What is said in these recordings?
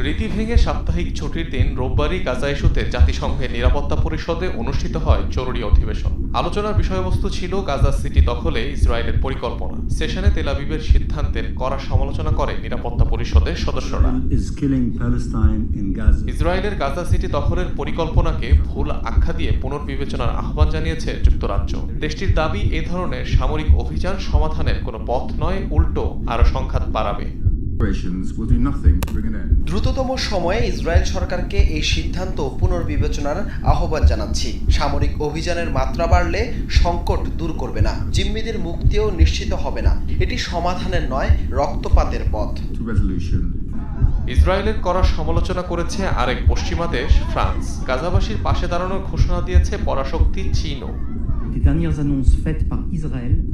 রীতি ভেঙে সাপ্তাহিক ছুটির দিন রোববারই গাজা ইস্যুতে জাতিসংঘের নিরাপত্তা পরিষদে অনুষ্ঠিত হয় জরুরি অধিবেশন। আলোচনার বিষয়বস্তু ছিল গাজা সিটি দখলে ইসরায়েলের পরিকল্পনা। সেশনে তেল আবিবের সিদ্ধান্তের কড়া সমালোচনা করে নিরাপত্তা পরিষদের সদস্যরা। ইসরায়েলের গাজা সিটি দখলের পরিকল্পনাকে ভুল আখ্যা দিয়ে পুনর্বিবেচনার আহ্বান জানিয়েছে যুক্তরাজ্য। দেশটির দাবি, এ ধরনের সামরিক অভিযান সমাধানের কোনো পথ নয়, উল্টো আরও সংঘাত বাড়াবে। দ্রুততম সময়ে ইসরায়েল সরকারকে এই সিদ্ধান্ত পুনর্বিবেচনার আহ্বান জানাচ্ছি। সামরিক অভিযানের মাত্রা বাড়লে সংকট দূর করবে না, জিম্মিদের মুক্তিও নিশ্চিত হবে না। এটি সমাধানের নয়, রক্তপাতের পথ। ইসরায়েলের কড়া সমালোচনা করেছে আরেক পশ্চিমা দেশ ফ্রান্স। গাজাবাসীর পাশে দাঁড়ানোর ঘোষণা দিয়েছে পরাশক্তি চীনও।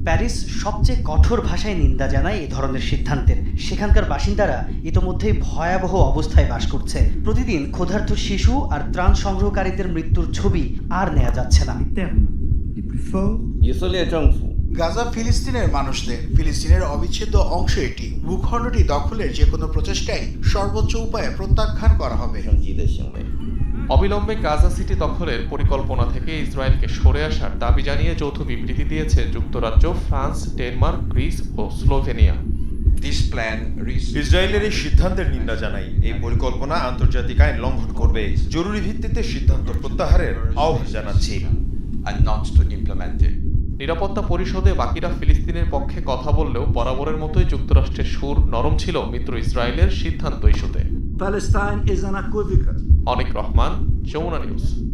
প্যারিস সবচেয়ে কঠোর ভাষায় নিন্দা জানায় এ ধরনের সিদ্ধান্তের। সেখানকার বাসিন্দারা ইতোমধ্যেই ভয়াবহ অবস্থায় বাস করছে। প্রতিদিন ক্ষুধার্ত শিশু আর ত্রাণ সংগ্রহকারীদের মৃত্যুর ছবি আর নেওয়া যাচ্ছে না। গাজা ফিলিস্তিনের মানুষদের, ফিলিস্তিনের অবিচ্ছেদ্য অংশ এটি। ভূখণ্ডটি দখলের যে কোনো প্রচেষ্টাই সর্বোচ্চ উপায়ে প্রত্যাখ্যান করা হবে। অবিলম্বে গাজা সিটি দখলের পরিকল্পনা থেকে ইসরায়েলকে সরে আসার দাবি জানিয়ে যৌথ বিবৃতি দিয়েছে যুক্তরাজ্য, ফ্রান্স, ডেনমার্ক, গ্রিস ও স্লোভেনিয়া। ইসরায়েলের এই সিদ্ধান্তের নিন্দা জানাই। এই পরিকল্পনা আন্তর্জাতিক আইন লঙ্ঘন করবে। জরুরি ভিত্তিতে সিদ্ধান্ত প্রত্যাহারের আহ্বান জানাচ্ছি। নিরাপত্তা পরিষদে বাকিরা ফিলিস্তিনের পক্ষে কথা বললেও বরাবরের মতোই যুক্তরাষ্ট্রের সুর নরম ছিল মিত্র ইসরায়েলের সিদ্ধান্ত ইস্যুতে। অনিক রহমান, যমুনা নিউজ।